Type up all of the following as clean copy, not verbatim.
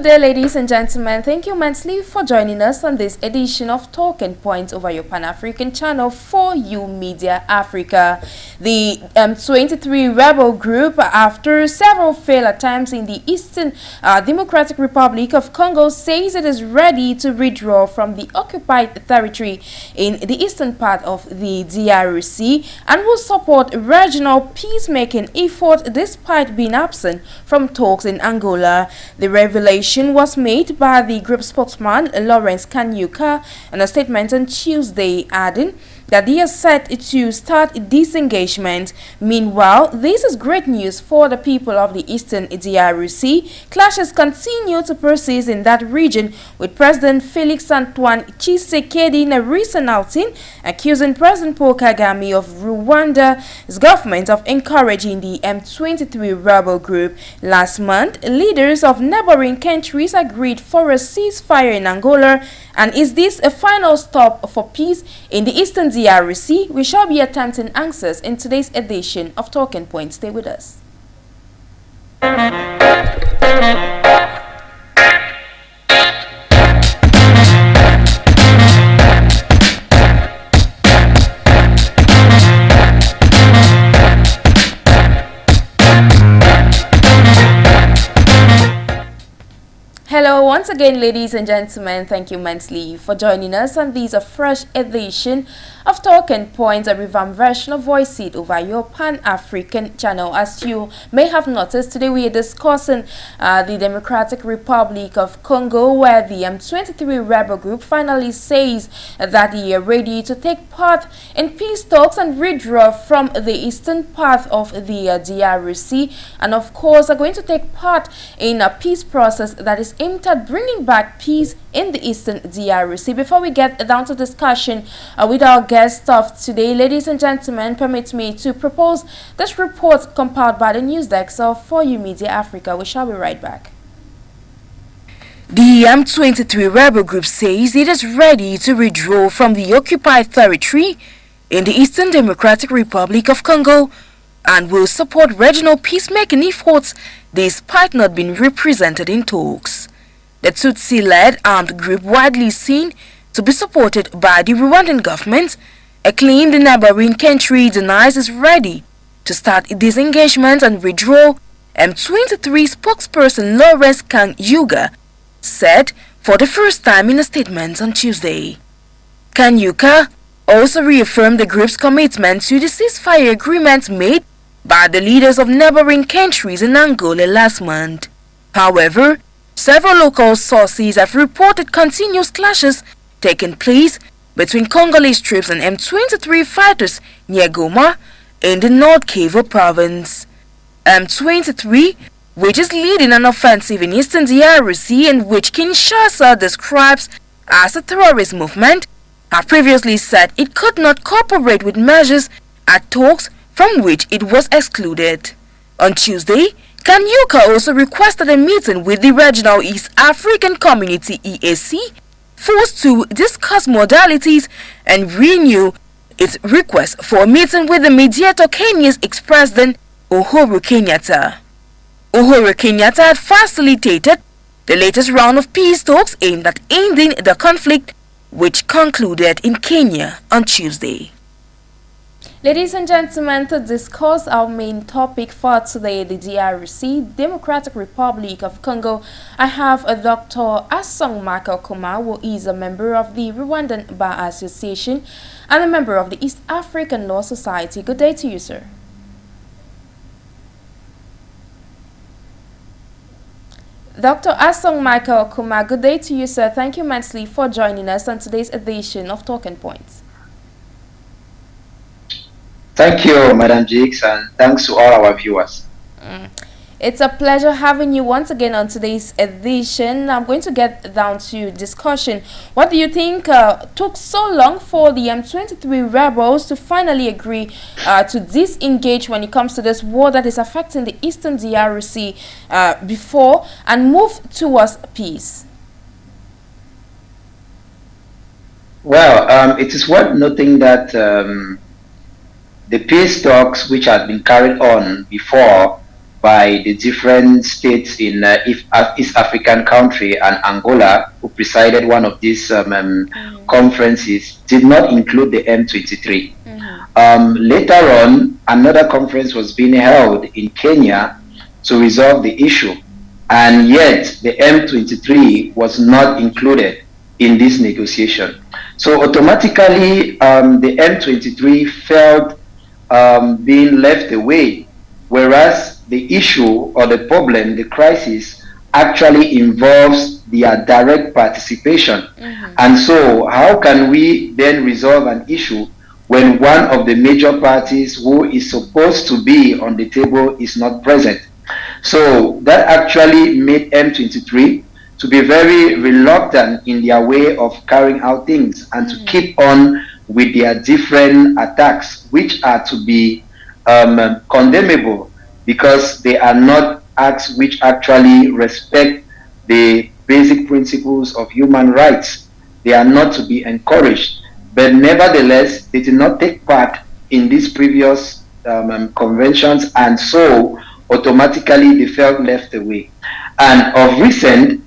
day, ladies and gentlemen. Thank you immensely for joining us on this edition of Talking Points over your Pan-African channel for you Media Africa. The M23 rebel group, after several failed attempts in the Eastern Democratic Republic of Congo, says it is ready to withdraw from the occupied territory in the eastern part of the DRC and will support regional peacemaking effort despite being absent from talks in Angola. The revelation was made by the group spokesman Lawrence Kanyuka in a statement on Tuesday, adding that they are set to start disengagement. Meanwhile, this is great news for the people of the Eastern DRC. Clashes continue to persist in that region, with President Felix Antoine Tshisekedi in a recent outing accusing President Paul Kagame of Rwanda's government of encouraging the M23 rebel group. Last month, leaders of neighboring countries agreed for a ceasefire in Angola. And is this a final stop for peace in the Eastern DRC? We shall be attempting answers in today's edition of Talking Points. Stay with us. Hello once again, ladies and gentlemen. Thank you immensely for joining us on this fresh edition of Talking Points, a revamped version of Voice It over your Pan-African channel. As you may have noticed, today we are discussing the Democratic Republic of Congo, where the M23 rebel group finally says that they are ready to take part in peace talks and withdraw from the eastern part of the DRC, and of course are going to take part in a peace process that is aimed at bringing back peace in the Eastern DRC. Before we get down to discussion with our guest of today, ladies and gentlemen, permit me to propose this report compiled by the news desk of For You Media Africa. We shall be right back. The M23 rebel group says it is ready to withdraw from the occupied territory in the Eastern Democratic Republic of Congo and will support regional peacemaking efforts despite not being represented in talks. The Tutsi-led armed group, widely seen to be supported by the Rwandan government, claimed the neighboring country denies is ready to start disengagement and withdrawal. M23 spokesperson Lawrence Kanyuka said for the first time in a statement on Tuesday. Kanyuka also reaffirmed the group's commitment to the ceasefire agreement made by the leaders of neighboring countries in Angola last month. However, several local sources have reported continuous clashes taking place between Congolese troops and M23 fighters near Goma in the North Kivu province. M23, which is leading an offensive in Eastern DRC and which Kinshasa describes as a terrorist movement, have previously said it could not cooperate with measures at talks from which it was excluded. On Tuesday, Kanyuka also requested a meeting with the regional East African Community EAC, forced to discuss modalities and renew its request for a meeting with the mediator Kenya's ex-president Uhuru Kenyatta. Uhuru Kenyatta had facilitated the latest round of peace talks aimed at ending the conflict, which concluded in Kenya on Tuesday. Ladies and gentlemen, to discuss our main topic for today, the DRC, Democratic Republic of Congo, I have a Dr. Asong Michael Kuma, who is a member of the Rwandan Bar Association and a member of the East African Law Society. Good day to you, sir. Dr. Asong Michael Kuma, good day to you, sir. Thank you immensely for joining us on today's edition of Talking Points. Thank you, Madam Jiggs, and thanks to all our viewers. It's a pleasure having you once again on today's edition. I'm going to get down to discussion. What do you think took so long for the M23 rebels to finally agree to disengage when it comes to this war that is affecting the Eastern DRC before and move towards peace? Well, it is worth noting that the peace talks which had been carried on before by the different states in East African country and Angola, who presided one of these conferences, did not include the M23. Later on, another conference was being held in Kenya to resolve the issue, and yet the M23 was not included in this negotiation. So automatically, the M23 felt being left away, whereas the issue or the problem, the crisis, actually involves their direct participation. And so how can we then resolve an issue when one of the major parties who is supposed to be on the table is not present? So that actually made M23 to be very reluctant in their way of carrying out things and to keep on with their different attacks, which are to be condemnable, because they are not acts which actually respect the basic principles of human rights. They are not to be encouraged. But nevertheless, they did not take part in these previous conventions, and so automatically they felt left away. And of recent,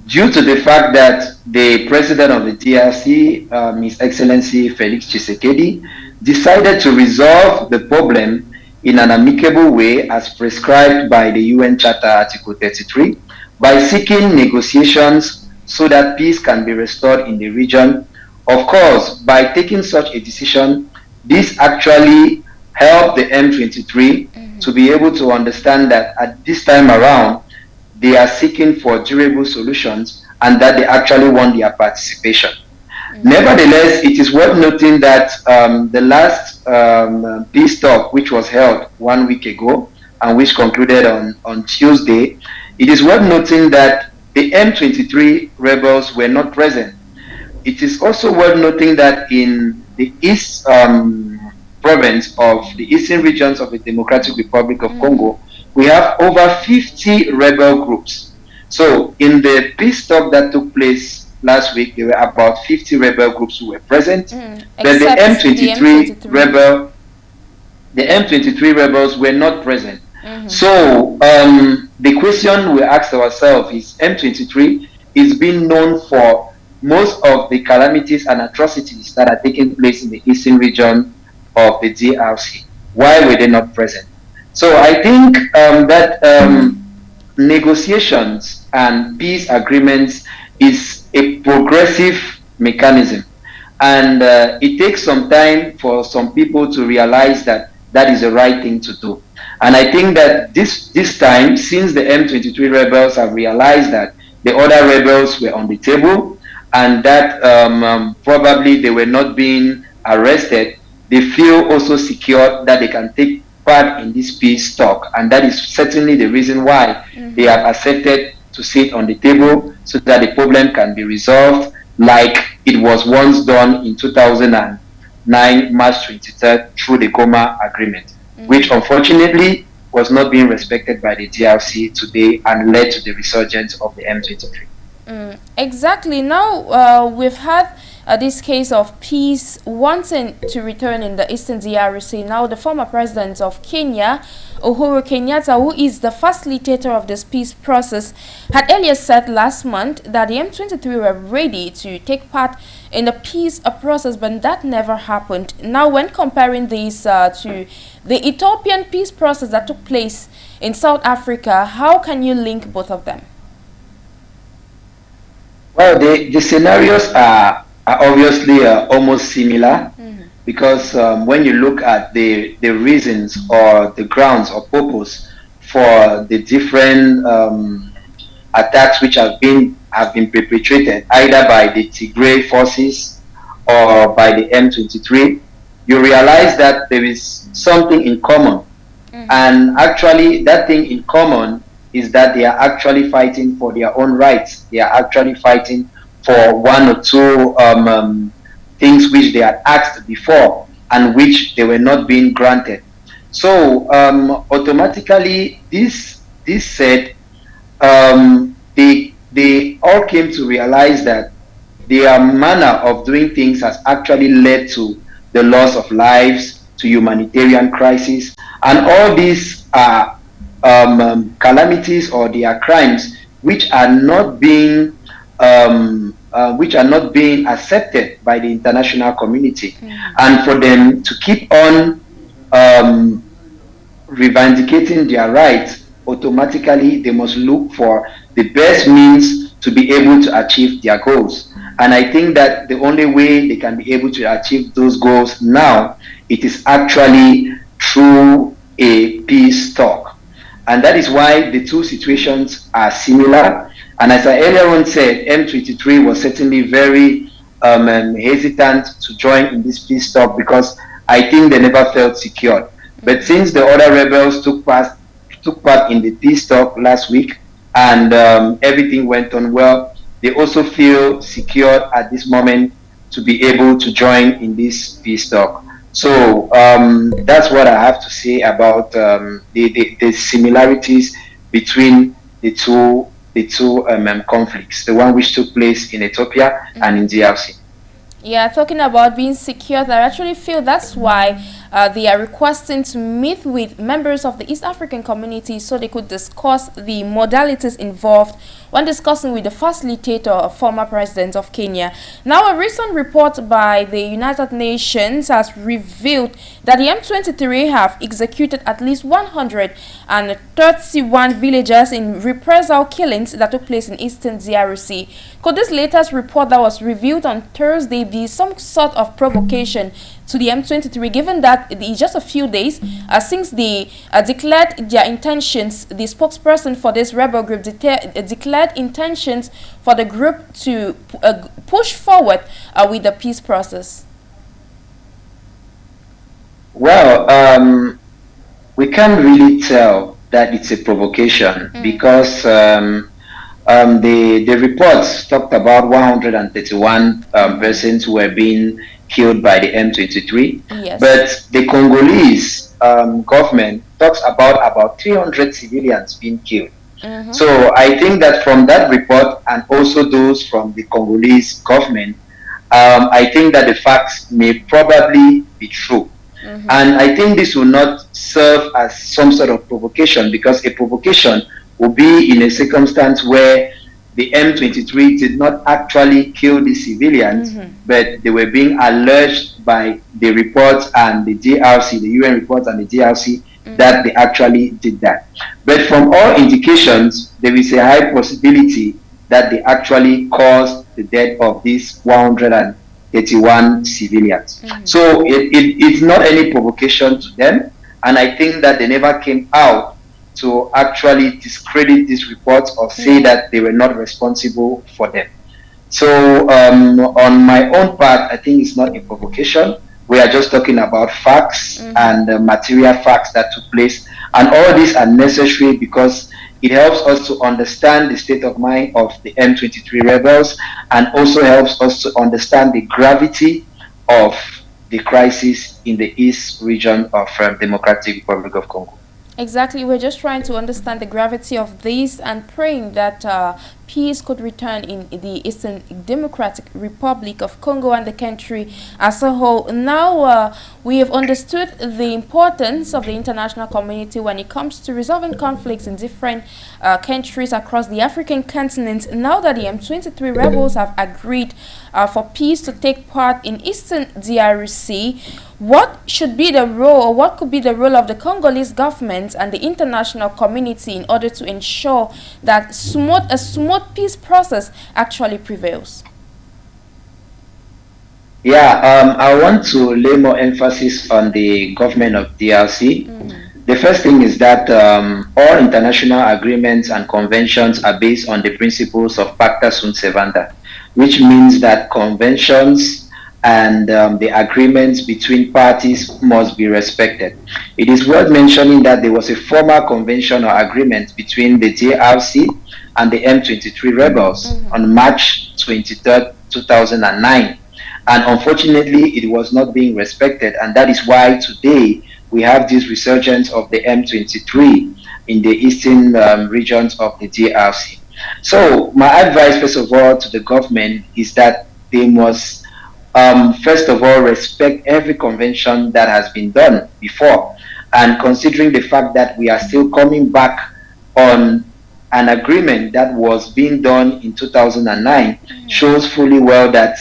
due to the fact that the president of the DRC, His Excellency Felix Tshisekedi, decided to resolve the problem in an amicable way as prescribed by the UN Charter Article 33, by seeking negotiations so that peace can be restored in the region. Of course, by taking such a decision, this actually helped the M23 to be able to understand that at this time around, they are seeking for durable solutions and that they actually want their participation. Nevertheless, it is worth noting that the last peace talk, which was held 1 week ago and which concluded on Tuesday, it is worth noting that the M23 rebels were not present. It is also worth noting that in the East province of the eastern regions of the Democratic Republic of Congo, we have over 50 rebel groups. So in the peace talk that took place last week, there were about 50 rebel groups who were present. But the M23 rebels were not present. So the question we asked ourselves is, M23 is being known for most of the calamities and atrocities that are taking place in the eastern region of the DRC. Why were they not present? So I think that negotiations and peace agreements is a progressive mechanism, and it takes some time for some people to realize that that is the right thing to do. And I think that this time, since the M23 rebels have realized that the other rebels were on the table and that probably they were not being arrested, they feel also secure that they can take part in this peace talk, and that is certainly the reason why they have accepted to sit on the table so that the problem can be resolved, like it was once done in 2009, March 23rd, through the Goma Agreement, which unfortunately was not being respected by the DRC today and led to the resurgence of the M23. Exactly. Now we've had this case of peace wanting to return in the eastern DRC. Now the former president of Kenya, Uhuru Kenyatta, who is the facilitator of this peace process, had earlier said last month that the M23 were ready to take part in the peace process, but that never happened. Now when comparing this to the Ethiopian peace process that took place in South Africa, how can you link both of them? Well, the scenarios are obviously almost similar, because when you look at the reasons or the grounds or purpose for the different attacks which have been perpetrated either by the Tigray forces or by the M23, you realize that there is something in common. And actually that thing in common is that they are actually fighting for their own rights. They are actually fighting for one or two things which they had asked before and which they were not being granted. So automatically, this said, they all came to realize that their manner of doing things has actually led to the loss of lives, to humanitarian crisis, and all this these are calamities, or they are crimes which are not being accepted by the international community. And for them to keep on revindicating their rights, automatically they must look for the best means to be able to achieve their goals. And I think that the only way they can be able to achieve those goals now, it is actually through a peace talk. And that is why the two situations are similar. And as I earlier on said, M23 was certainly very hesitant to join in this peace talk because I think they never felt secure. But since the other rebels took part in the peace talk last week, and everything went on well, they also feel secure at this moment to be able to join in this peace talk. So that's what I have to say about the similarities between the two conflicts, the one which took place in Ethiopia and in DRC. Yeah, talking about being secure, I actually feel that's why they are requesting to meet with members of the East African community so they could discuss the modalities involved when discussing with the facilitator, former president of Kenya. Now, a recent report by the United Nations has revealed that the M23 have executed at least 131 villagers in reprisal killings that took place in eastern DRC. Could this latest report that was revealed on Thursday be some sort of provocation to the M23, given that it's just a few days since they declared their intentions? The spokesperson for this rebel group declared intentions for the group to push forward with the peace process. Well, we can't really tell that it's a provocation because the reports talked about 131 persons who were being killed by the M23, yes. But the Congolese government talks about 300 civilians being killed. So I think that from that report and also those from the Congolese government, I think that the facts may probably be true. And I think this will not serve as some sort of provocation, because a provocation will be in a circumstance where the M23 did not actually kill the civilians, but they were being alleged by the reports and the DRC, the UN reports and the DRC, that they actually did that. But from all indications, there is a high possibility that they actually caused the death of these 131 civilians. So it's not any provocation to them, and I think that they never came out to actually discredit these reports or say that they were not responsible for them. So on my own part, I think it's not a provocation. We are just talking about facts and material facts that took place, and all these are necessary because it helps us to understand the state of mind of the M23 rebels, and also helps us to understand the gravity of the crisis in the east region of Democratic Republic of Congo. Exactly, we're just trying to understand the gravity of this and praying that peace could return in the Eastern Democratic Republic of Congo and the country as a whole. Now we have understood the importance of the international community when it comes to resolving conflicts in different countries across the African continent. Now that the M23 rebels have agreed for peace to take part in Eastern DRC, what should be the role, or what could be the role of the Congolese government and the international community in order to ensure that a smooth peace process actually prevails? Yeah, I want to lay more emphasis on the government of DRC. The first thing is that all international agreements and conventions are based on the principles of Pacta Sunt Servanda, which means that conventions and the agreements between parties must be respected. It is worth mentioning that there was a formal convention or agreement between the DRC and the M23 rebels on March 23rd, 2009. And unfortunately, it was not being respected. And that is why today we have this resurgence of the M23 in the eastern regions of the DRC. So my advice, first of all, to the government is that they must first of all respect every convention that has been done before. and considering the fact that we are still coming back on an agreement that was being done in 2009, shows fully well that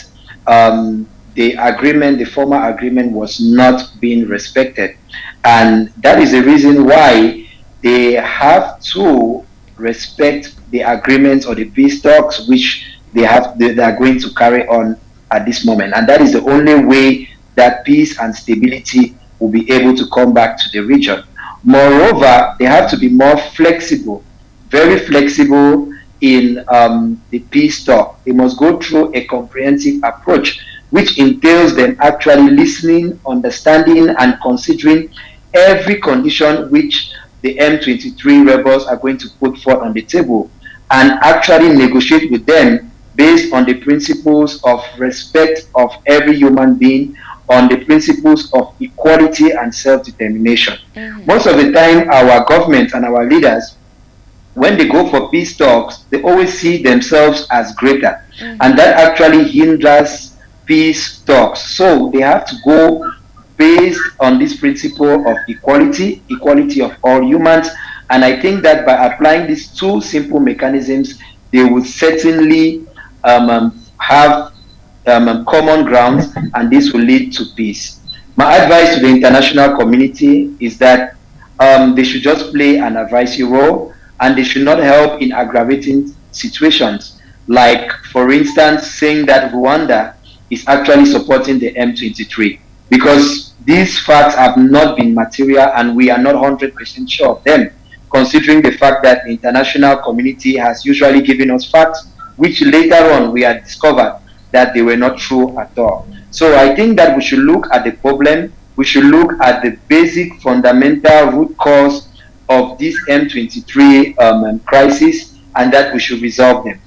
the former agreement was not being respected. And that is the reason why they have to respect the agreements or the peace talks which they are going to carry on at this moment. And that is the only way that peace and stability will be able to come back to the region. Moreover, they have to be more flexible, very flexible in the peace talk. They must go through a comprehensive approach, which entails them actually listening, understanding, and considering every condition which the M23 rebels are going to put forth on the table, and actually negotiate with them based on the principles of respect of every human being, on the principles of equality and self-determination. Most of the time, our government and our leaders, when they go for peace talks, they always see themselves as greater, and that actually hinders peace talks. So they have to go based on this principle of equality of all humans. And I think that by applying these two simple mechanisms, they will certainly have common grounds, and this will lead to peace. My advice to the international community is that they should just play an advisory role, and they should not help in aggravating situations. Like, for instance, saying that Rwanda is actually supporting the M23, because these facts have not been material and we are not 100% sure of them, considering the fact that the international community has usually given us facts which later on we have discovered that they were not true at all. So I think that we should look at the problem, we should look at the basic fundamental root cause of this M23 crisis, and that we should resolve them.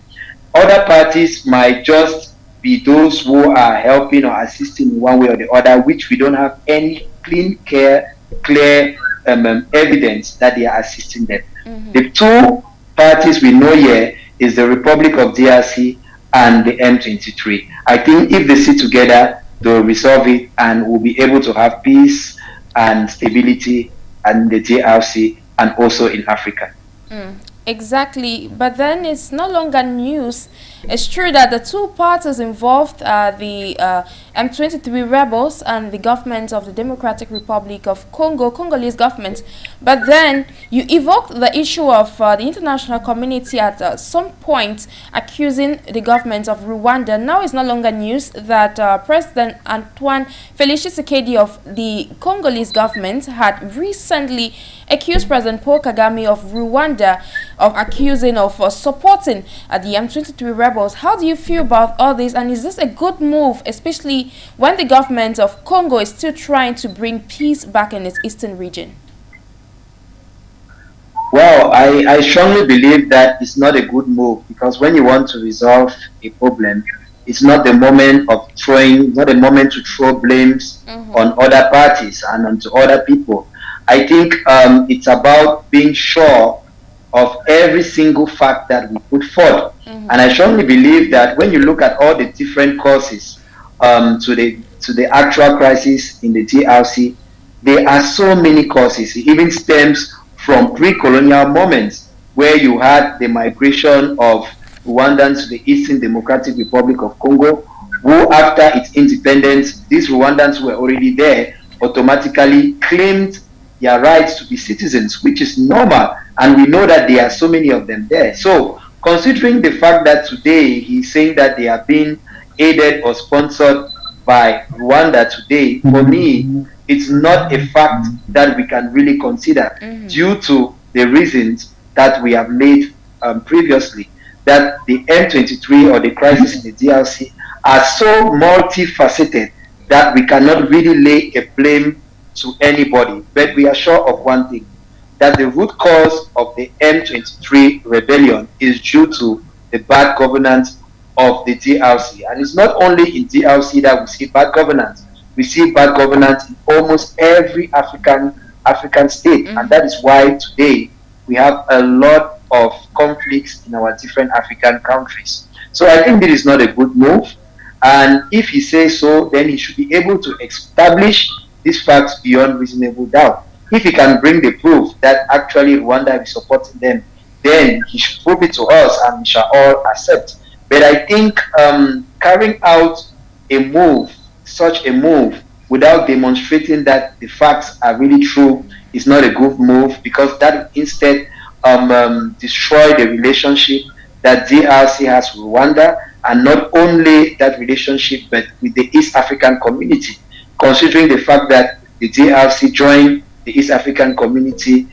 Other parties might just be those who are helping or assisting in one way or the other, which we don't have any clear evidence that they are assisting them. The two parties we know here is the Republic of DRC and the M23. I think if they sit together, they'll resolve it, and we'll be able to have peace and stability in the DRC and also in Africa. Exactly, but then it's no longer news. It's true that the two parties involved are the M23 rebels and the government of the Democratic Republic of Congo, Congolese government. But then you evoked the issue of the international community at some point accusing the government of Rwanda. Now it's no longer news that President Antoine Félix Tshisekedi of the Congolese government had recently accused President Paul Kagame of Rwanda of accusing of supporting the M23 rebels. How do you feel about all this, and is this a good move, especially when the government of Congo is still trying to bring peace back in its eastern region? Well, I strongly believe that it's not a good move, because when you want to resolve a problem, it's not the moment of not a moment to throw blames on other parties and onto other people. I think it's about being sure of every single fact that we put forth. And I strongly believe that when you look at all the different causes to the actual crisis in the DRC, there are so many causes. It even stems from pre-colonial moments, where you had the migration of Rwandans to the Eastern Democratic Republic of Congo, who after its independence, these Rwandans who were already there automatically claimed their rights to be citizens, which is normal, and we know that there are so many of them there. So considering the fact that today he's saying that they are being aided or sponsored by Rwanda today, for me, it's not a fact that we can really consider due to the reasons that we have made previously, that the M23 or the crisis in the DRC are so multifaceted that we cannot really lay a blame to anybody. But we are sure of one thing, that the root cause of the M23 rebellion is due to the bad governance of the DRC. And it's not only in DRC that we see bad governance. We see bad governance in almost every African state. And that is why today we have a lot of conflicts in our different African countries. So I think this is not a good move. And if he says so, then he should be able to establish these facts beyond reasonable doubt. If he can bring the proof that actually Rwanda is supporting them, then he should prove it to us and we shall all accept. But I think carrying out a move, such a move, without demonstrating that the facts are really true is not a good move, because that instead destroy the relationship that DRC has with Rwanda, and not only that relationship but with the East African community, considering the fact that the DRC joined the East African community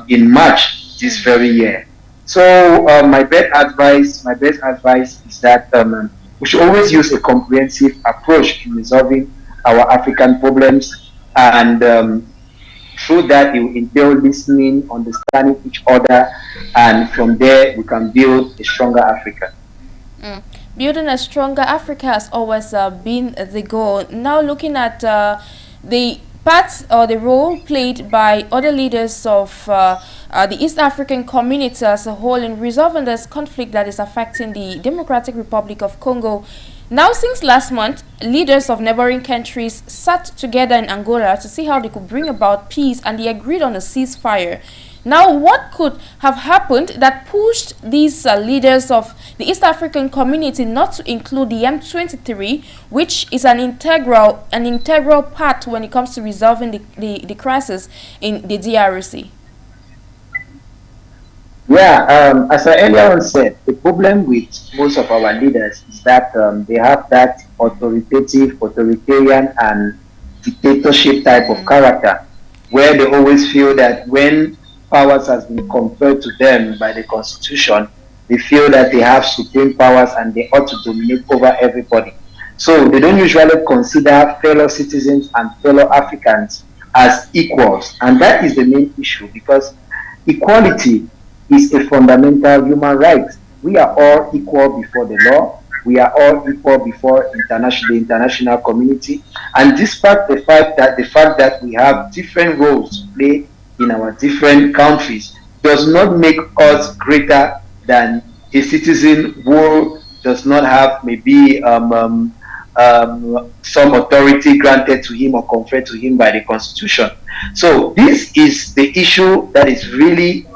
in March this very year. So my best advice is that we should always use a comprehensive approach in resolving our African problems, and through that it will entail listening, understanding each other, and from there we can build a stronger Africa. Building a stronger Africa has always been the goal. Now looking at the part or the role played by other leaders of the East African community as a whole in resolving this conflict that is affecting the Democratic Republic of Congo. Now, since last month, leaders of neighboring countries sat together in Angola to see how they could bring about peace, and they agreed on a ceasefire. Now, what could have happened that pushed these leaders of the East African community not to include the M23, which is an integral part when it comes to resolving the crisis in the DRC? Yeah, as I earlier on said, the problem with most of our leaders is that they have that authoritarian and dictatorship type of character, where they always feel that when powers has been conferred to them by the constitution, they feel that they have supreme powers and they ought to dominate over everybody. So they don't usually consider fellow citizens and fellow Africans as equals, and that is the main issue, because equality is a fundamental human right. We are all equal before the law. We are all equal before the international community. And despite the fact that we have different roles to play in our different countries, does not make us greater than a citizen who does not have maybe some authority granted to him or conferred to him by the constitution. So this is the issue that is really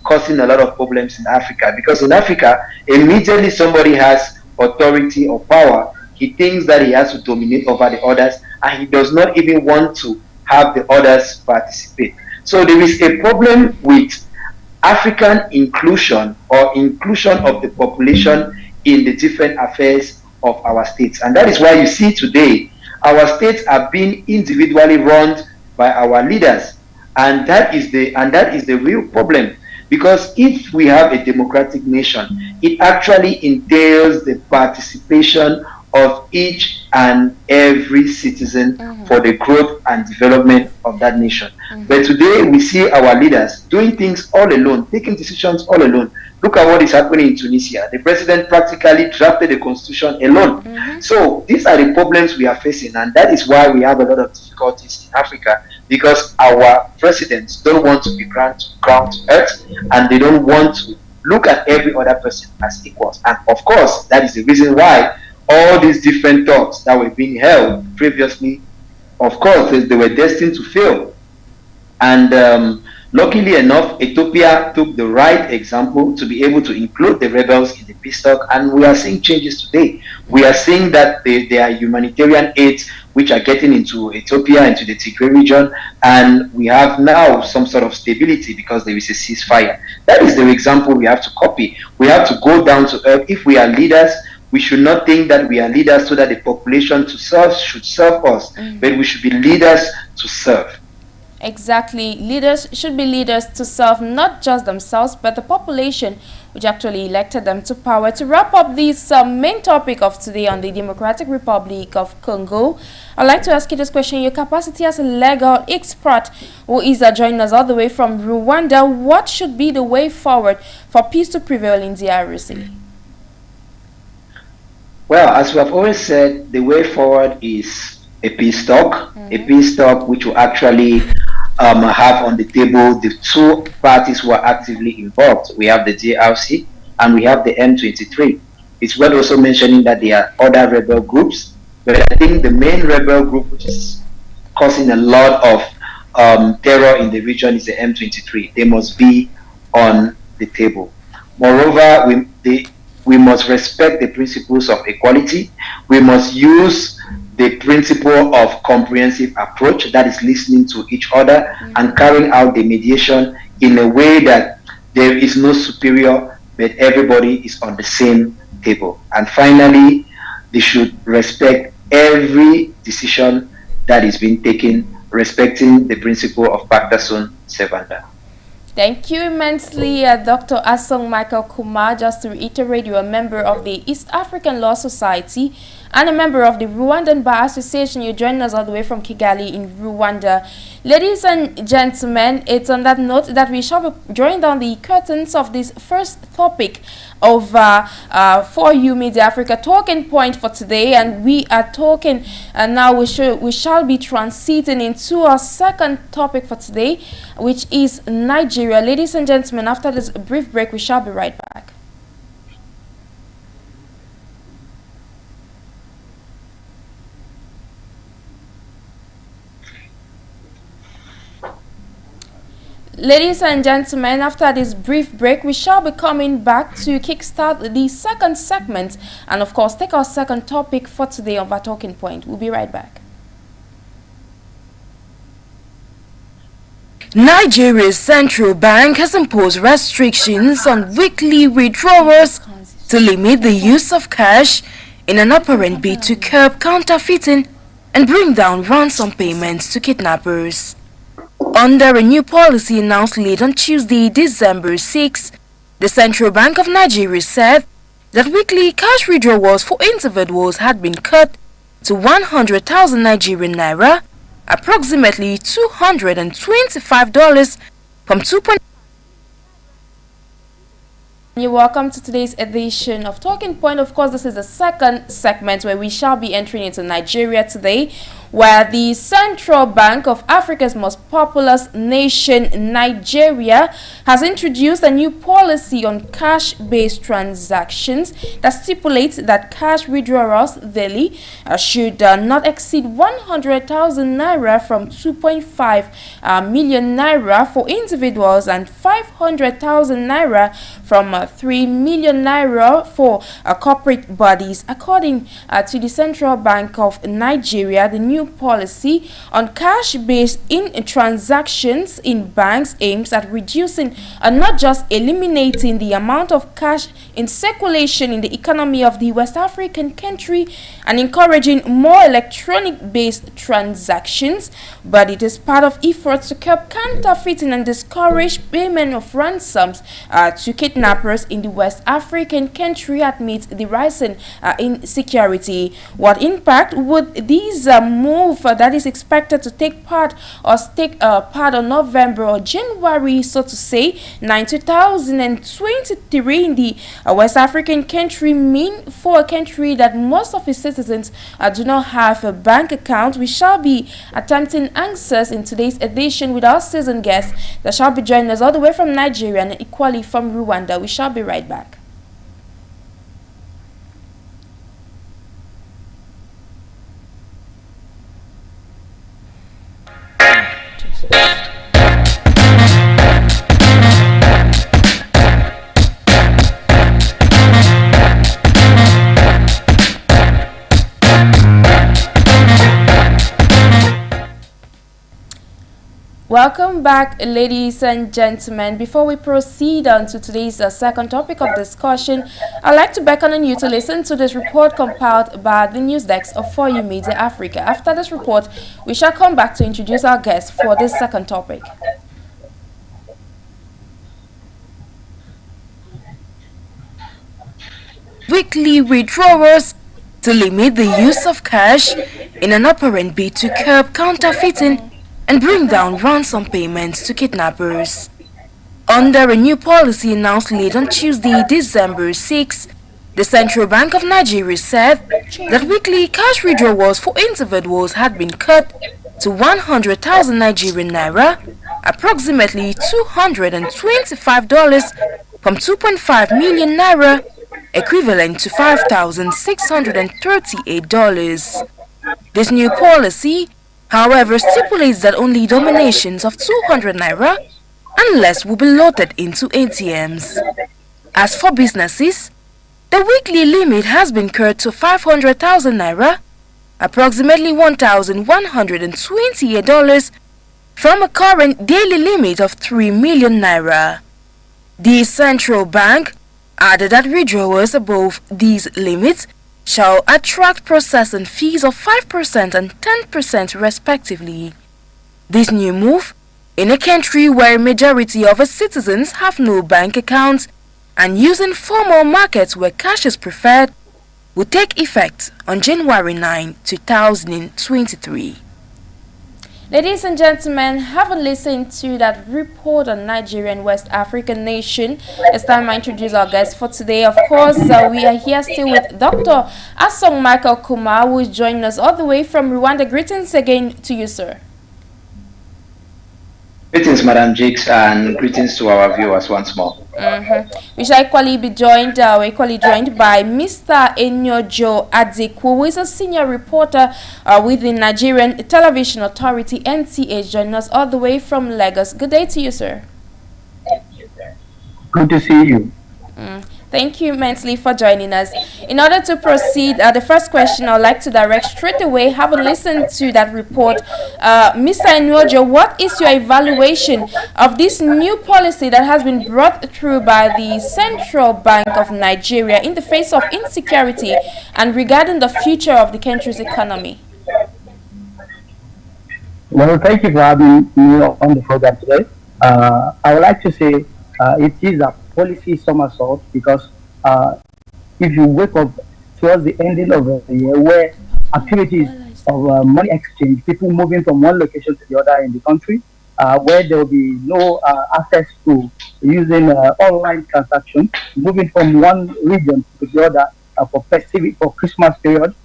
causing a lot of problems in Africa, because in Africa, immediately somebody has authority or power, he thinks that he has to dominate over the others, and he does not even want to have the others participate. So there is a problem with African inclusion, or inclusion of the population in the different affairs of our states. And that is why you see today our states are being individually run by our leaders. And that is the real problem, because if we have a democratic nation, it actually entails the participation of each and every citizen for the growth and development of that nation. But today we see our leaders doing things all alone, taking decisions all alone. Look at what is happening in Tunisia. The president practically drafted the constitution alone. So these are the problems we are facing, and that is why we have a lot of difficulties in Africa, because our presidents don't want to be ground to earth, and they don't want to look at every other person as equals. And of course, that is the reason why all these different talks that were being held previously, of course, they were destined to fail. And luckily enough, Ethiopia took the right example to be able to include the rebels in the peace talk, and we are seeing changes today. We are seeing that there are humanitarian aids which are getting into Ethiopia, into the Tigray region, and we have now some sort of stability because there is a ceasefire. That is the example we have to copy. We have to go down to earth. If we are leaders, we should not think that we are leaders so that the population should serve us, but we should be leaders to serve. Exactly. Leaders should be leaders to serve not just themselves, but the population which actually elected them to power. To wrap up this main topic of today on the Democratic Republic of Congo, I'd like to ask you this question. Your capacity as a legal expert who is joining us all the way from Rwanda, what should be the way forward for peace to prevail in DRC? Well, as we have always said, the way forward is a peace talk, which will actually have on the table the two parties who are actively involved. We have the DRC and we have the M23. It's worth also mentioning that there are other rebel groups, but I think the main rebel group which is causing a lot of terror in the region is the M23. They must be on the table. Moreover, we must respect the principles of equality. We must use the principle of comprehensive approach, that is listening to each other and carrying out the mediation in a way that there is no superior, but everybody is on the same table. And finally, they should respect every decision that is being taken, respecting the principle of pacta sunt servanda. Thank you immensely, Dr. Asong Michael Kumar. Just to reiterate, you are a member of the East African Law Society and a member of the Rwandan Bar Association. You joined us all the way from Kigali in Rwanda. Ladies and gentlemen, it's on that note that we shall be drawing down the curtains of this first topic of For You Media Africa talking point for today, and we are talking now we shall be transiting into our second topic for today, which is Nigeria. Ladies and gentlemen, after this brief break, we shall be right back. Ladies and gentlemen, after this brief break, we shall be coming back to kickstart the second segment and, of course, take our second topic for today of our talking point. We'll be right back. Nigeria's central bank has imposed restrictions on weekly withdrawals to limit the use of cash in an apparent bid to curb counterfeiting and bring down ransom payments to kidnappers. Under a new policy announced late on Tuesday, December 6, the Central Bank of Nigeria said that weekly cash withdrawals for individuals had been cut to 100,000 Nigerian naira, approximately $225, from 2. You're welcome to today's edition of Talking Point. Of course, this is the second segment where we shall be entering into Nigeria today, where the Central Bank of Africa's most populous nation, Nigeria, has introduced a new policy on cash-based transactions that stipulates that cash withdrawals daily should not exceed 100,000 naira from 2.5 million naira for individuals and 500,000 naira from 3 million naira for corporate bodies. According to the Central Bank of Nigeria, the new policy on cash-based transactions in banks aims at reducing and not just eliminating the amount of cash in circulation in the economy of the West African country and encouraging more electronic-based transactions, but it is part of efforts to curb counterfeiting and discourage payment of ransoms to kidnappers in the West African country amid the rising insecurity. What impact would these move that is expected to take part on November or January, so to say, 2023 in the West African country mean for a country that most of its citizens do not have a bank account? We shall be attempting answers in today's edition with our seasoned guests that shall be joining us all the way from Nigeria and equally from Rwanda. We shall be right back. Welcome back, ladies and gentlemen. Before we proceed on to today's second topic of discussion, I'd like to beckon on you to listen to this report compiled by the news desk of For You Media Africa. After this report, we shall come back to introduce our guests for this second topic. Weekly withdrawals to limit the use of cash in an apparent bid to curb counterfeiting and bring down ransom payments to kidnappers. Under a new policy announced late on Tuesday, December 6, the Central Bank of Nigeria said that weekly cash withdrawals for individuals had been cut to 100,000 Nigerian naira, approximately $225, from 2.5 million naira, equivalent to $5,638. This new policy however, stipulates that only donations of 200 naira and less will be loaded into ATMs. As for businesses, the weekly limit has been cut to 500,000 naira, approximately $1,128, from a current daily limit of 3 million naira. The central bank added that withdrawals above these limits shall attract processing fees of 5% and 10% respectively. This new move, in a country where a majority of its citizens have no bank accounts and using formal markets where cash is preferred, will take effect on January 9, 2023. Ladies and gentlemen, having listened to that report on Nigeria and West African nation, it's time I introduce our guest for today. Of course, we are here still with Dr. Asong Michael Kumar, who is joining us all the way from Rwanda. Greetings again to you, sir. Greetings, Madam Jakes, and greetings to our viewers once more. We shall equally be joined, by Mr. Enyojo Adikwu, who is a senior reporter with the Nigerian Television Authority, NTA, joining us all the way from Lagos. Good day to you, sir. Good to see you. Thank you immensely for joining us. In order to proceed, the first question I'd like to direct straight away, having listened to that report, Mr. Enwojo, what is your evaluation of this new policy that has been brought through by the Central Bank of Nigeria in the face of insecurity and regarding the future of the country's economy? Well, thank you for having me on the program today. I would like to say it is a policy somersault because if you wake up towards the ending of the year where activities of money exchange, people moving from one location to the other in the country, where there will be no access to using online transactions, moving from one region to the other for Christmas period.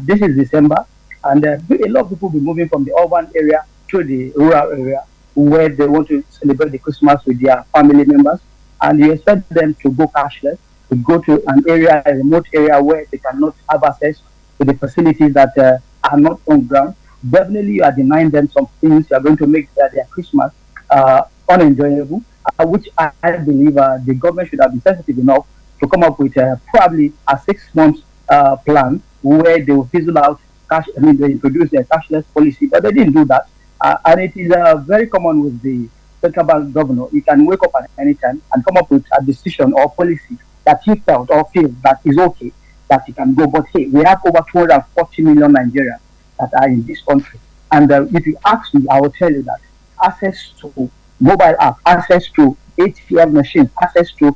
This is December, and a lot of people will be moving from the urban area to the rural area where they want to celebrate the Christmas with their family members. And you expect them to go cashless, to go to an area, a remote area where they cannot have access to the facilities that are not on ground. Definitely, you are denying them some things. You are going to make their Christmas unenjoyable, which I believe the government should have been sensitive enough to come up with probably a 6-month plan where they will fizzle out cash. I mean, they introduce their cashless policy, but they didn't do that. And it is very common with the central bank governor. You can wake up at any time and come up with a decision or policy that he felt or feels that is okay, that he can go. But hey, we have over 240 million Nigerians that are in this country. And if you ask me, I will tell you that access to mobile app, access to ATM machines, access to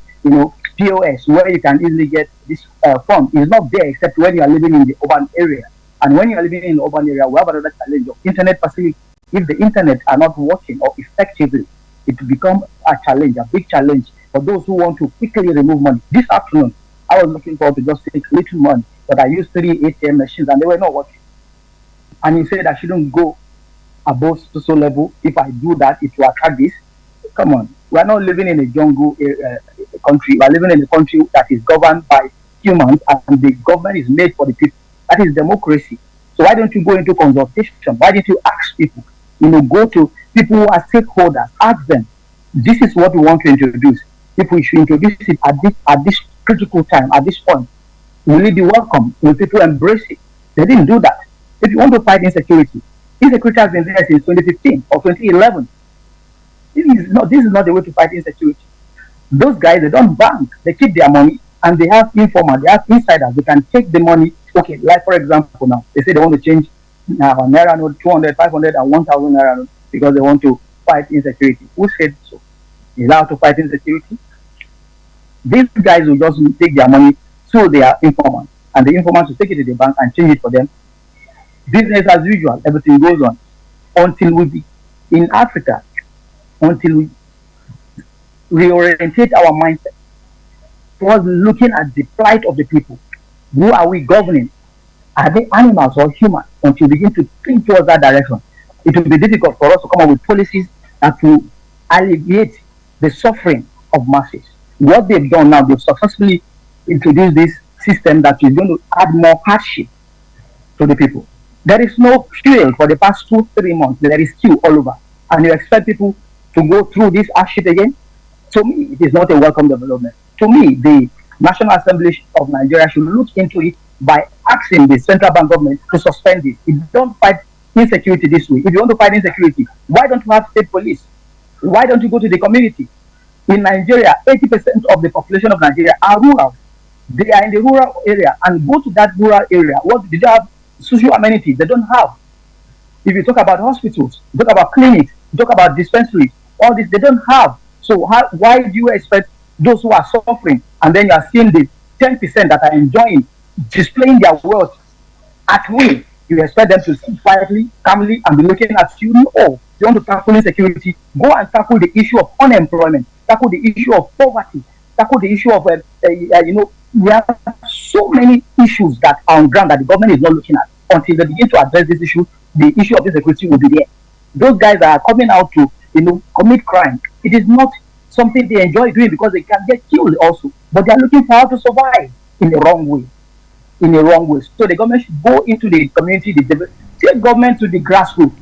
POS, where you can easily get this fund is not there except when you are living in the urban area. And when you are living in the urban area, we have another challenge of internet facility. If the internet are not working or effectively, it will become a challenge, a big challenge for those who want to quickly remove money. This afternoon, I was looking for to just take little money, but I used 3 ATM machines and they were not working. And he said I shouldn't go above so level. If I do that, it will attract this. Come on, we are not living in a jungle country. We are living in a country that is governed by humans, and the government is made for the people. That is democracy. So why don't you go into consultation? Why don't you ask people? Go to people who are stakeholders, ask them, this is what we want to introduce. If we should introduce it at this critical time, at this point, will it be welcome? Will people embrace it? They didn't do that. If you want to fight insecurity has been there since 2015 or 2011. This is not the way to fight insecurity. Those guys, they don't bank. They keep their money and they have informers, they have insiders. They can take the money. Okay, like for example now, they say they want to change Naira note 200, 500 and 1,000 Naira note because they want to fight insecurity. Who said so? Is allowed to fight insecurity? These guys will just take their money to their informants, and the informants will take it to the bank and change it for them. Business as usual, everything goes on until we in Africa, until we reorientate our mindset towards looking at the plight of the people. Who are we governing? Are they animals or humans? Until we begin to think towards that direction, it will be difficult for us to come up with policies that will alleviate the suffering of masses. What they've done now, they've successfully introduced this system that is going to add more hardship to the people. There is no fuel for the past 2, 3 months. There is queue all over. And you expect people to go through this shit again? To me, it is not a welcome development. To me, the National Assembly of Nigeria should look into it by asking the central bank government to suspend it. If you don't fight insecurity this way, if you want to fight insecurity, why don't you have state police? Why don't you go to the community? In Nigeria, 80% of the population of Nigeria are rural. They are in the rural area, and go to that rural area. What did they have? Social amenities they don't have. If you talk about hospitals, you talk about clinics, you talk about dispensaries, all this they don't have. So why do you expect those who are suffering, and then you are seeing the 10% that are enjoying, displaying their wealth at will? You expect them to sit quietly, calmly, and be looking at you? No. You want to tackle insecurity? Go and tackle the issue of unemployment, tackle the issue of poverty, tackle the issue of we have so many issues that are on ground that the government is not looking at. Until they begin to address this issue, the issue of insecurity will be there. Those guys are coming out to commit crime. It is not something they enjoy doing because they can get killed also, but they are looking for how to survive in the wrong way. In a wrong way. So the government should go into the community, take government to the grassroots.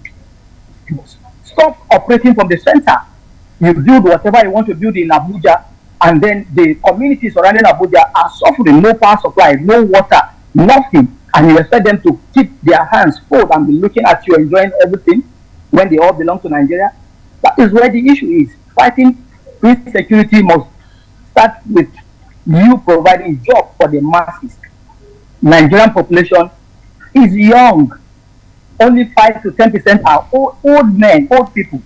Stop operating from the center. You build whatever you want to build in Abuja, and then the communities surrounding Abuja are suffering, no power supply, no water, nothing, and you expect them to keep their hands full and be looking at you enjoying everything when they all belong to Nigeria. That is where the issue is. Fighting insecurity must start with you providing jobs for the masses. Nigerian population is young. Only 5 to 10% are old men, old people.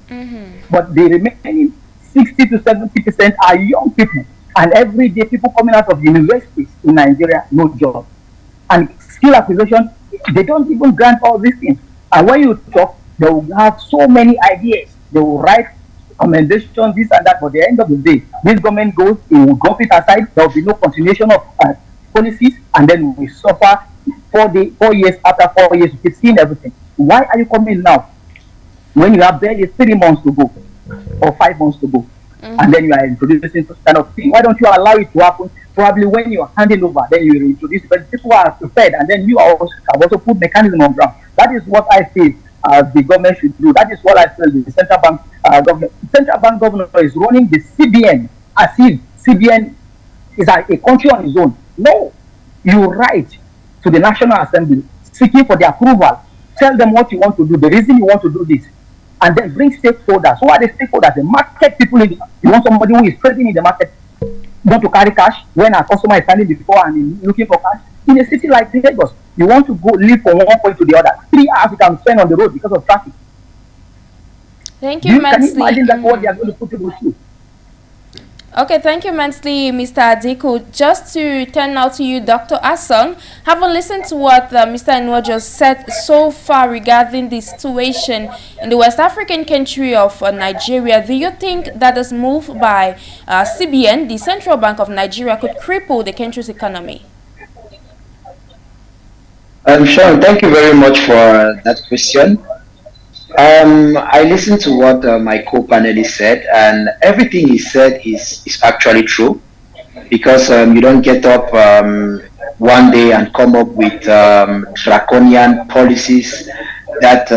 But the remaining 60 to 70% are young people. And every day people coming out of universities in Nigeria, no job. And skill acquisition, they don't even grant all these things. And when you talk, they will have so many ideas. They will write recommendations, this and that. But at the end of the day, this government goes, it will drop it aside. There will be no continuation of policies. And then we suffer 4 years after 4 years, you keep seeing everything. Why are you coming now when you have barely 3 months to go or 5 months to go, and then you are introducing this kind of thing? Why don't you allow it to happen? Probably when you are handing over, then you introduce it. But people are prepared, and then you have also put mechanism on ground. That is what I feel the government should do. That is what I feel the central bank governor is running the CBN as if CBN is a country on its own. No, you write to the National Assembly seeking for the approval. Tell them what you want to do, the reason you want to do this, and then bring stakeholders. Who are the stakeholders? The market people. You want somebody who is trading in the market, not to carry cash when a customer is standing before and looking for cash. In a city like Lagos, you want to go live from one point to the other. 3 hours you can spend on the road because of traffic. Thank you, Can you imagine that what they are going to put people through? Okay, thank you immensely, Mr. Adiku. Just to turn now to you, Dr. Asong, having listened to what Mr. Enwo just said so far regarding the situation in the West African country of Nigeria, do you think that this move by CBN, the Central Bank of Nigeria, could cripple the country's economy? Sean, thank you very much for that question. I listened to what my co-panelist said, and everything he said is actually true, because you don't get up one day and come up with draconian policies that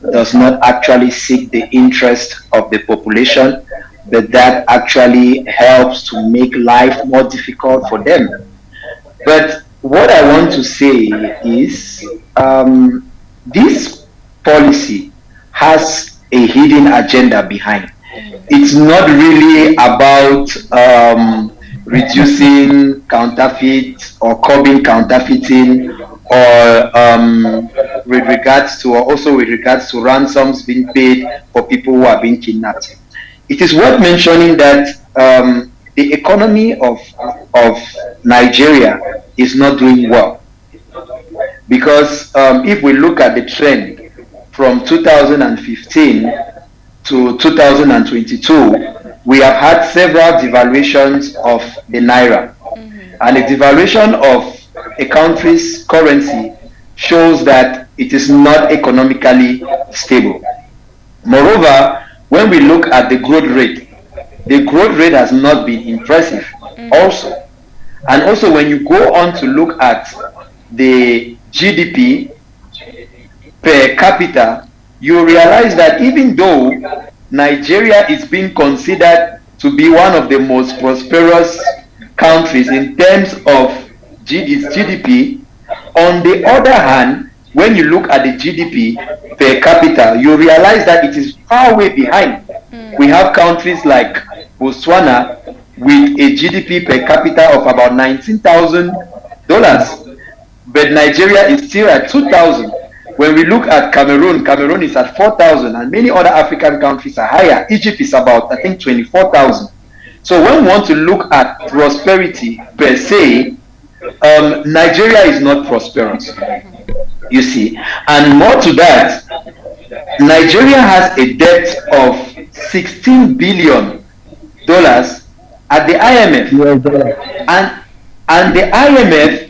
does not actually seek the interest of the population, but that actually helps to make life more difficult for them. But what I want to say is this policy has a hidden agenda behind. It's not really about reducing counterfeit or curbing counterfeiting, or with regards to ransoms being paid for people who are being kidnapped. It is worth mentioning that the economy of Nigeria is not doing well, because if we look at the trend from 2015 to 2022, we have had several devaluations of the naira, and the devaluation of a country's currency shows that it is not economically stable. Moreover, when we look at the growth rate has not been impressive also. And also when you go on to look at the GDP, per capita, you realize that even though Nigeria is being considered to be one of the most prosperous countries in terms of its GDP, on the other hand, when you look at the GDP per capita, you realize that it is far way behind. We have countries like Botswana with a GDP per capita of about $19,000, but Nigeria is still at 2,000. When we look at Cameroon, Cameroon is at 4,000, and many other African countries are higher. Egypt is about, I think, 24,000. So when we want to look at prosperity per se, Nigeria is not prosperous, you see. And more to that, Nigeria has a debt of $16 billion at the IMF. And the IMF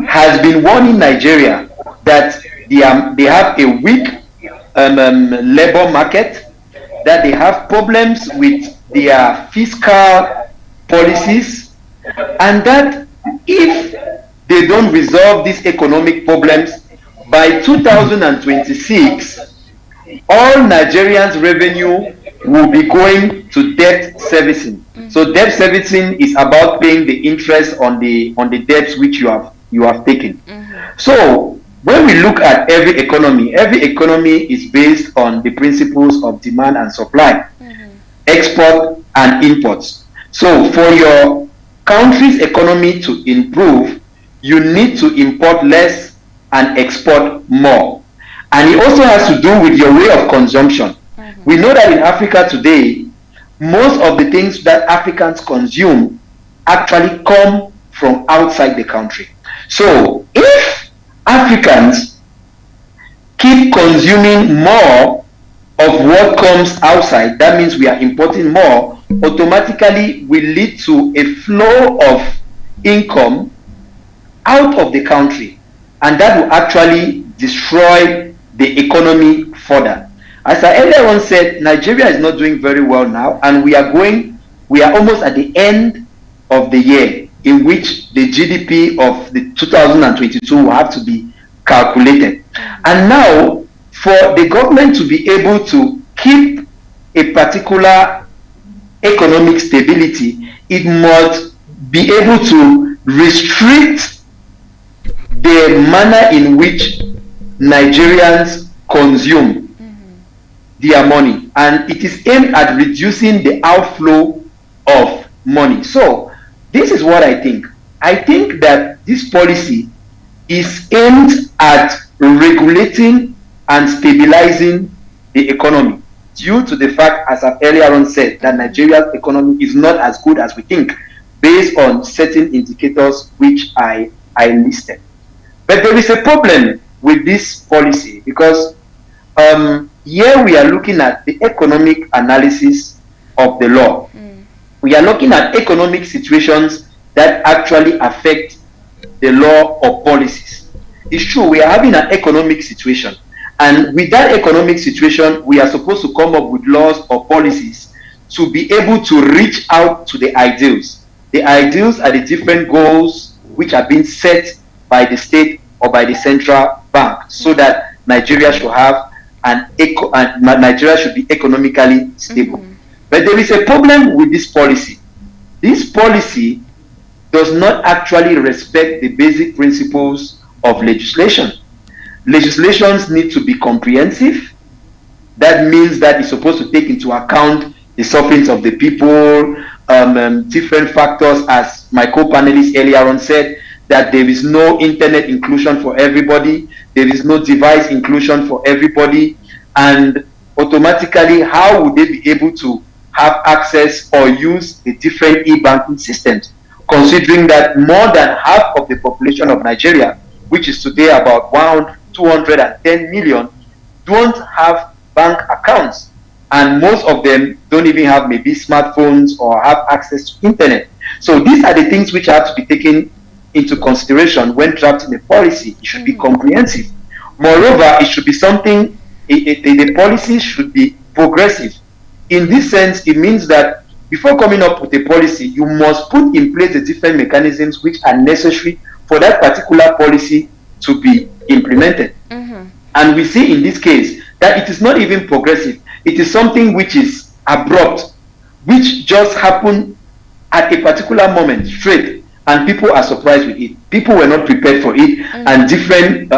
has been warning Nigeria that they have a weak labor market, that they have problems with their fiscal policies, and that if they don't resolve these economic problems by 2026, all Nigerians' revenue will be going to debt servicing. So debt servicing is about paying the interest on the debts which you have taken. So when we look at every economy is based on the principles of demand and supply, export and imports. So for your country's economy to improve, you need to import less and export more. And it also has to do with your way of consumption. We know that in Africa today, most of the things that Africans consume actually come from outside the country. So if Africans keep consuming more of what comes outside, that means we are importing more, automatically will lead to a flow of income out of the country, and that will actually destroy the economy further. As I earlier on said, Nigeria is not doing very well now, and we are almost at the end of the year in which the GDP of the 2022 will have to be calculated. And now, for the government to be able to keep a particular economic stability, it must be able to restrict the manner in which Nigerians consume their money, and it is aimed at reducing the outflow of money. So this is what I think. I think that this policy is aimed at regulating and stabilizing the economy, due to the fact, as I've earlier on said, that Nigeria's economy is not as good as we think, based on certain indicators which I listed. But there is a problem with this policy, because here we are looking at the economic analysis of the law. We are looking at economic situations that actually affect the law or policies. It's true, we are having an economic situation, and with that economic situation, we are supposed to come up with laws or policies to be able to reach out to the ideals. The ideals are the different goals which are being set by the state or by the central bank, so that Nigeria should have Nigeria should be economically stable. But there is a problem with this policy. This policy does not actually respect the basic principles of legislation. Legislations need to be comprehensive. That means that it's supposed to take into account the sufferings of the people, different factors, as my co-panelist earlier on said, that there is no internet inclusion for everybody, there is no device inclusion for everybody, and automatically, how would they be able to have access or use the different e-banking systems, considering that more than half of the population of Nigeria, which is today about 210 million, don't have bank accounts, and most of them don't even have maybe smartphones or have access to internet. So these are the things which have to be taken into consideration when drafting a policy. It should be comprehensive. Moreover, it should be something, the policy should be progressive. In this sense, it means that before coming up with a policy, you must put in place the different mechanisms which are necessary for that particular policy to be implemented. And And we see in this case that it is not even progressive. It is something which is abrupt, which just happened at a particular moment straight, and people are surprised with it. People were not prepared for it, and different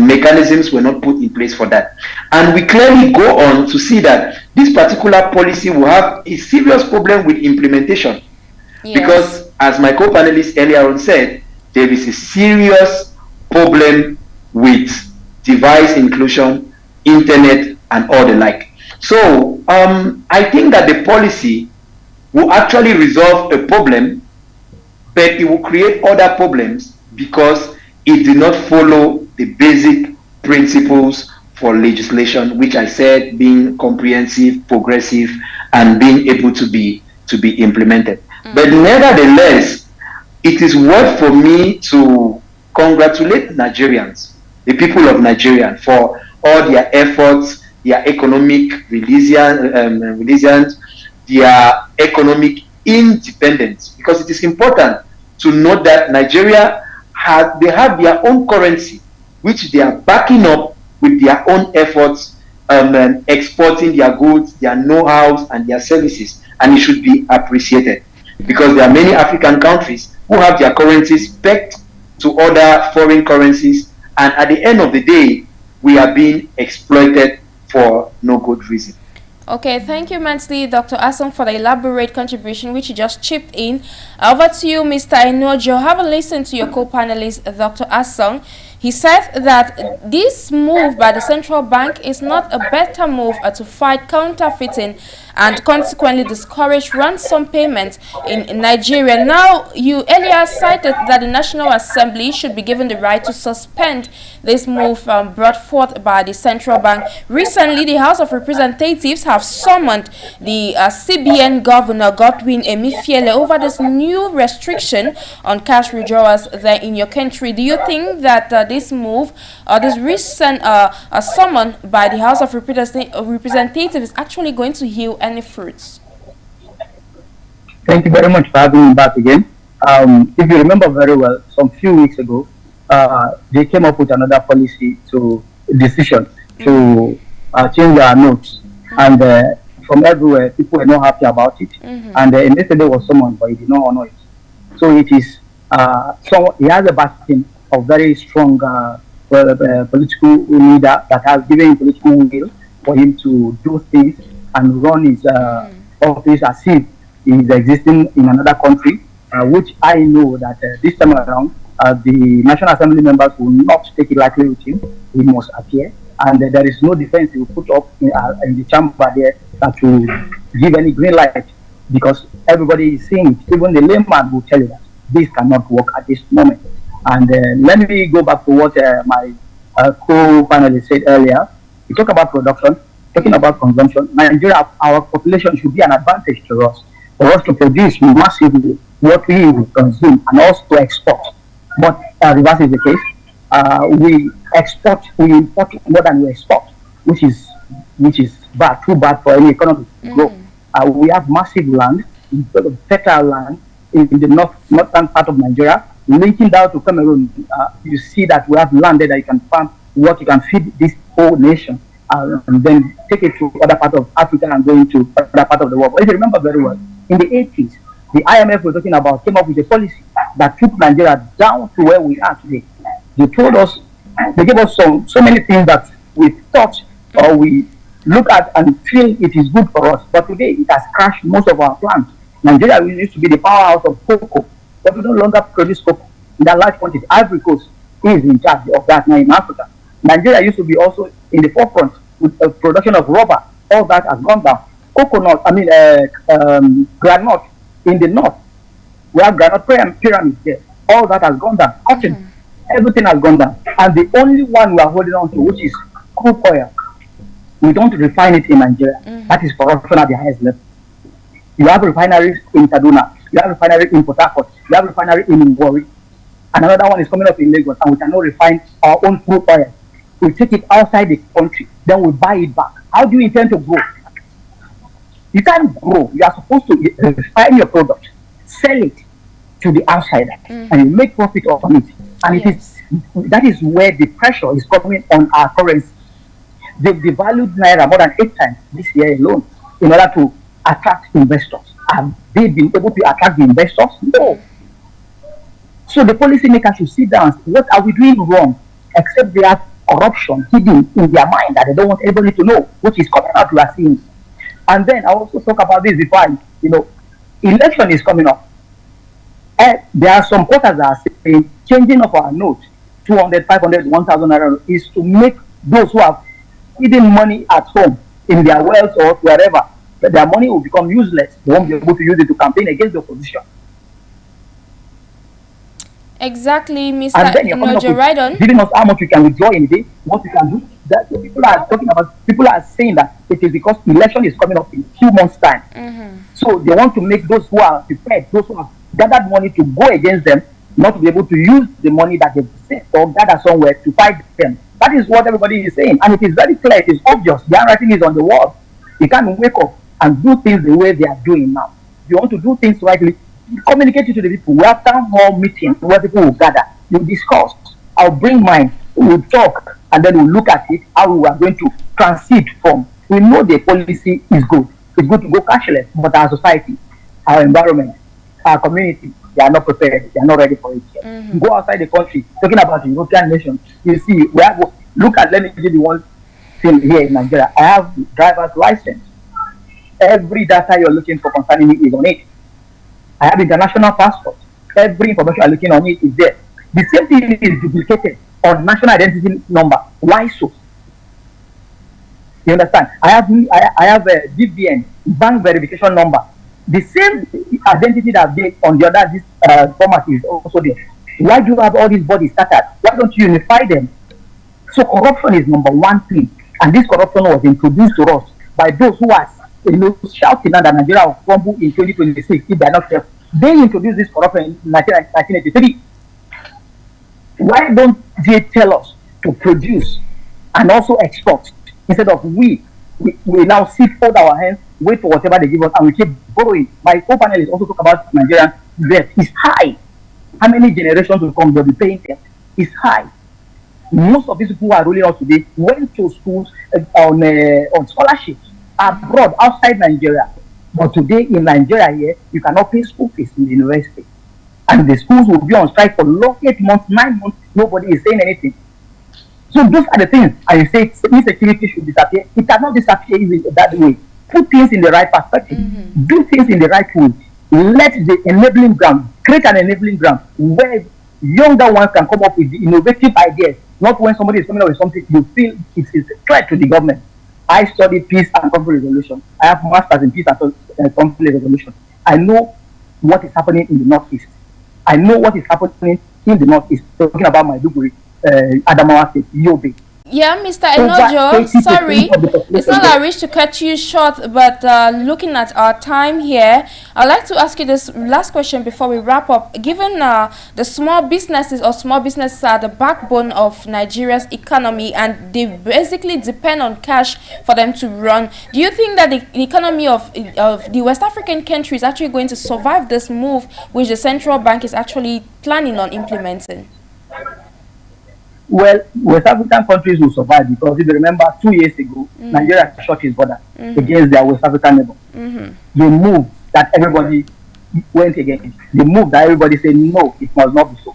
mechanisms were not put in place for that. And we clearly go on to see that this particular policy will have a serious problem with implementation. Yes. Because, as my co-panelist earlier on said, there is a serious problem with device inclusion, internet, and all the like. So, I think that the policy will actually resolve a problem, but it will create other problems because it did not follow the basic principles for legislation, which I said being comprehensive, progressive, and being able to be implemented. But nevertheless, it is worth for me to congratulate Nigerians, the people of Nigeria, for all their efforts, their economic resilience, their economic independence, because it is important to note that Nigeria have their own currency, which they are backing up with their own efforts, exporting their goods, their know-how, and their services, and it should be appreciated, because there are many African countries who have their currencies pegged to other foreign currencies, and at the end of the day, we are being exploited for no good reason. Okay, thank you immensely, Dr. Asong, for the elaborate contribution which you just chipped in. Over to you, Mr. Enojo. Have a listen to your co-panelist, Dr. Asong. He said that this move by the central bank is not a better move to fight counterfeiting and consequently discourage ransom payments in Nigeria. Now, you earlier cited that the National Assembly should be given the right to suspend this move brought forth by the central bank. Recently, the House of Representatives have summoned the CBN Governor, Godwin Emefiele, over this new restriction on cash withdrawals there in your country. Do you think that this move, this recent summon by the House of Representatives is actually going to yield any fruits? Thank you very much for having me back again. If you remember very well, some few weeks ago, they came up with another decision to change their notes, and from everywhere, people were not happy about it. And yesterday was summoned, but he did not honor it. So it is so he has a backing of very strong political leader that has given him political will for him to do things and run his office as if he is existing in another country, which I know that this time around the National Assembly members will not take it lightly with him. He must appear, and there is no defense he will put up in the chamber there that will give any green light, because everybody is seeing it. Even the layman will tell you that this cannot work at this moment. And let me go back to what my co-panelist said earlier. We talk about production, talking about consumption. Nigeria, our population should be an advantage to us, for us to produce massively what we will consume and also to export. But reverse is the case. We import more than we export, which is bad, too bad for any economy to grow. We have massive land, fertile land in the northern part of Nigeria, linking down to Cameroon. You see that we have land there that you can farm what you can feed this whole nation, and then take it to other part of Africa and go into other part of the world. But if you remember very well, in the 80s, the IMF we're talking about came up with a policy that took Nigeria down to where we are today. They told us, they gave us so many things that we thought or we look at and feel it is good for us. But today it has crashed most of our plants. Nigeria used to be the powerhouse of cocoa, but we no longer produce cocoa in that large quantity. Ivory Coast is in charge of that now in Africa. Nigeria used to be also in the forefront with the production of rubber. All that has gone down. Granite in the north, we have granite pyramids there. All that has gone down. Cotton, everything has gone down. And the only one we are holding on to, which is crude oil, we don't refine it in Nigeria. That is corruption at the highest level. You have refineries in Kaduna, you have refinery in Port Harcourt, you have refinery in Warri, and another one is coming up in Lagos, and we cannot refine our own crude oil. We take it outside the country, then we buy it back. How do you intend to grow? You can't grow. You are supposed to refine your product, sell it to the outsider, and you make profit on it. And it is That is where the pressure is coming on our currency. They've devalued Naira more than 8 times this year alone in order to attract investors. Have they been able to attract the investors? No. So the policymakers should sit down and say, what are we doing wrong? Except they have corruption hidden in their mind that they don't want anybody to know, which is coming out, we are seeing. And then I also talk about this before, election is coming up. There are some quarters that are saying changing of our note, 200, 500, 1,000 naira is to make those who have hidden money at home in their wealth or wherever, that their money will become useless. They won't be able to use it to campaign against the opposition. Exactly, Mr. And then you're coming up with giving us how much we can withdraw in a day, what we can do. That people are talking about. People are saying that it is because election is coming up in 2 months' time. So they want to make those who are prepared, those who have gathered money to go against them, not to be able to use the money that they've saved or gather somewhere to fight them. That is what everybody is saying, and it is very clear. It is obvious. The handwriting is on the wall. You can't wake up and do things the way they are doing now. If you want to do things rightly, communicate it to the people. We have town hall meetings where people will gather. You discuss. I'll bring mine. We'll talk, and then we'll look at it, how we are going to transit from. We know the policy is good. It's good to go cashless, but our society, our environment, our community, they are not prepared. They are not ready for it yet. Go outside the country, talking about the European nations. You see, look at, let me give you one thing here in Nigeria. I have driver's license. Every data you're looking for concerning me is on it. I have international passport. Every information you're looking on it is there. The same thing is duplicated on national identity number. Why so? You understand? I have a DVN, bank verification number. The same identity that they on the other format is also there. Why do you have all these bodies scattered? Why don't you unify them? So corruption is number one thing, and this corruption was introduced to us by those who are shouting that Nigeria will crumble in 2026 if they are not careful. They introduced this corruption in 1983. Why don't they tell us to produce and also export instead of we now sit, fold our hands, wait for whatever they give us, and we keep borrowing? My co-panelists also talk about Nigerian debt. It's high. How many generations will come? They'll be paying debt. It's high. Most of these people who are ruling us today went to schools on scholarships abroad, outside Nigeria. But today in Nigeria here, you cannot pay school fees in the university. And the schools will be on strike for long, 8 months, 9 months. Nobody is saying anything. So those are the things. And you say insecurity should disappear. It cannot disappear in that way. Put things in the right perspective. Do things in the right way. Let the enabling ground, create an enabling ground where younger ones can come up with the innovative ideas. Not when somebody is coming up with something, you feel it is a threat to the government. I study peace and conflict resolution. I have masters in peace and conflict resolution. I know what is happening in the Northeast. I know what is happening in the Northeast. Talking about my Maiduguri, Adamawa State, Yobe. Yeah, Mr. Enojo, sorry, it's not I wish to cut you short, but looking at our time here, I'd like to ask you this last question before we wrap up. Given the small businesses are the backbone of Nigeria's economy, and they basically depend on cash for them to run, do you think that the economy of the West African country is actually going to survive this move, which the central bank is actually planning on implementing? Well, West African countries will survive because if you remember 2 years ago, Nigeria shut its border against their West African neighbor. The move that everybody went against, the move that everybody said, no, it must not be so.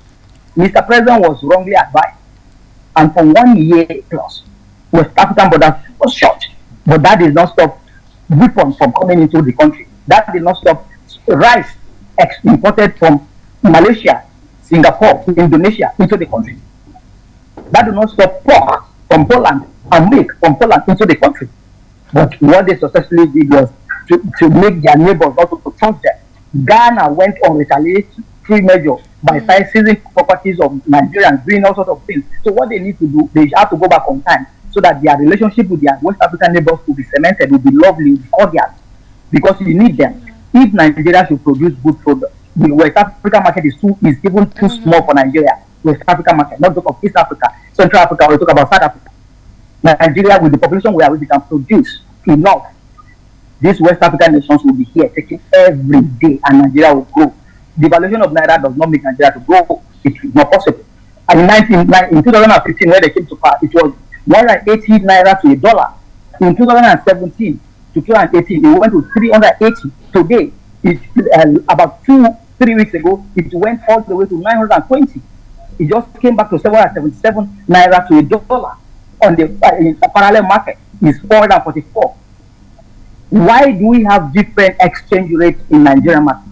Mr. President was wrongly advised. And for 1 year plus, West African border was shut. But that did not stop weapons from coming into the country. That did not stop rice imported from Malaysia, Singapore, Indonesia into the country. That did not stop pork from Poland and milk from Poland into the country. But what they successfully did was to make their neighbors also to trust them. Ghana went on retaliatory measure by seizing properties of Nigerians, doing all sorts of things. So what they need to do, they have to go back on time so that their relationship with their West African neighbors will be cemented, will be lovely, will be cordial. Because you need them. If Nigeria should produce good products, the West African market is even too small for Nigeria. West African market, not talk of East Africa, Central Africa, we talk about South Africa. Nigeria, with the population we can produce enough, these West African nations will be here taking every day, and Nigeria will grow. The valuation of Naira does not make Nigeria to grow. It is not possible. And in 2015, when they came to power, it was 180 naira to a dollar. In 2017 to 2018, it went to 380. Today, about 2-3 weeks ago, it went all the way to 920. It just came back to 777 naira to a dollar. On the parallel market is 444. Why do we have different exchange rates in Nigerian market?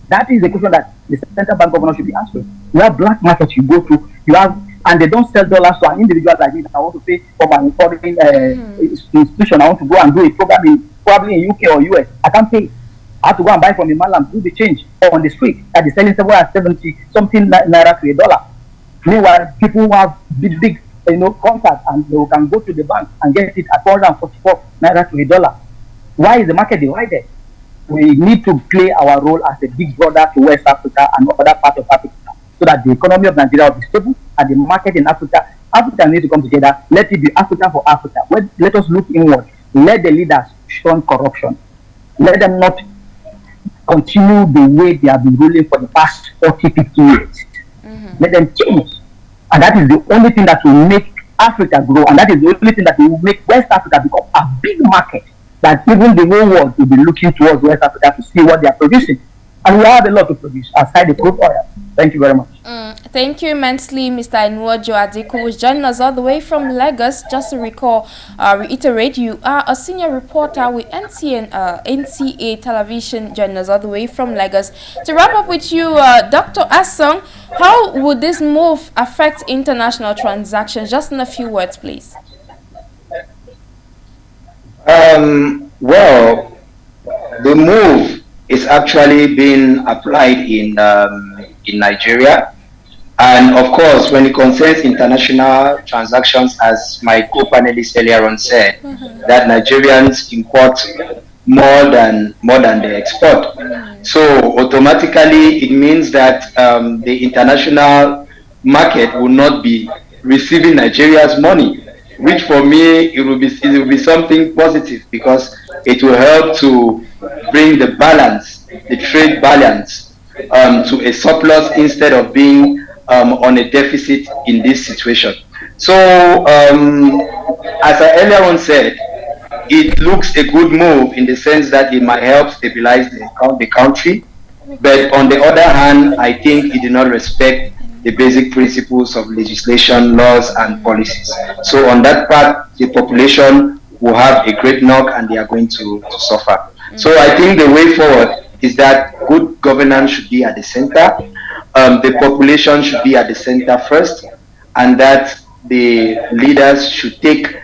That is the question that the central bank governor should be answering. You have black market you go to, and they don't sell dollars to an individual like me. I want to pay for my foreign institution. I want to go and do a program probably in UK or US. I can't pay. I have to go and buy from a malam, do the change on the street that is selling 70 something naira to a dollar. Meanwhile, people who have big contacts and they can go to the bank and get it at 444 naira to a dollar. Why is the market divided? We need to play our role as a big brother to West Africa and other parts of Africa, so that the economy of Nigeria will be stable and the market in Africa needs to come together. Let it be Africa for Africa. Let us look inward. Let the leaders shun corruption. Let them not continue the way they have been ruling for the past 40-50 years. Let them change. And that is the only thing that will make Africa grow. And that is the only thing that will make West Africa become a big market, that even the whole world will be looking towards West Africa to see what they are producing. And we have a lot to produce aside the crude oil. Thank you very much. Thank you immensely, Mr. Enwojo Adiko, who's joining us all the way from Lagos. Just to reiterate, you are a senior reporter with NCA Television, joining us all the way from Lagos. To wrap up with you, Dr. Asong, how would this move affect international transactions? Just in a few words, please. Well, the move is actually being applied in Nigeria, and of course, when it concerns international transactions, as my co-panelist earlier on said, that Nigerians import more than they export. So automatically, it means that the international market will not be receiving Nigeria's money, which for me it will be something positive, because it will help to bring the balance, the trade balance, to a surplus instead of being on a deficit in this situation. So as I earlier on said, it looks a good move in the sense that it might help stabilize the country, but on the other hand, I think it did not respect the basic principles of legislation, laws, and policies. So on that part, the population will have a great knock and they are going to suffer. So I think the way forward is that good governance should be at the center, the population should be at the center first, and that the leaders should take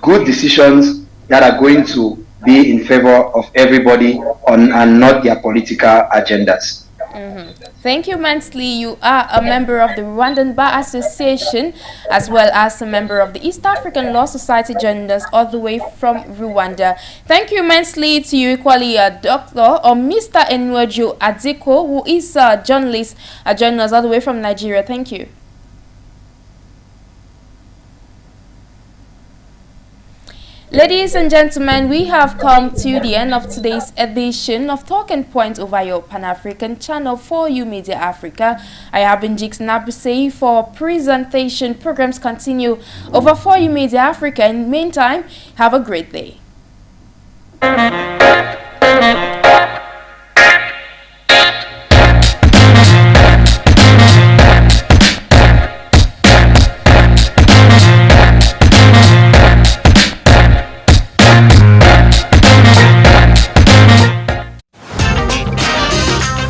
good decisions that are going to be in favor of everybody and not their political agendas. Thank you immensely. You are a member of the Rwandan Bar Association, as well as a member of the East African Law Society, joining us all the way from Rwanda. Thank you immensely to you equally, Dr. or Mr. Enwojo Adiko, who is a journalist, joining us all the way from Nigeria. Thank you. Ladies and gentlemen, we have come to the end of today's edition of Talking Points over your Pan-African channel for you Media Africa. I have been Jix Nabuse for presentation. Programs continue over for you Media Africa. In the meantime, have a great day.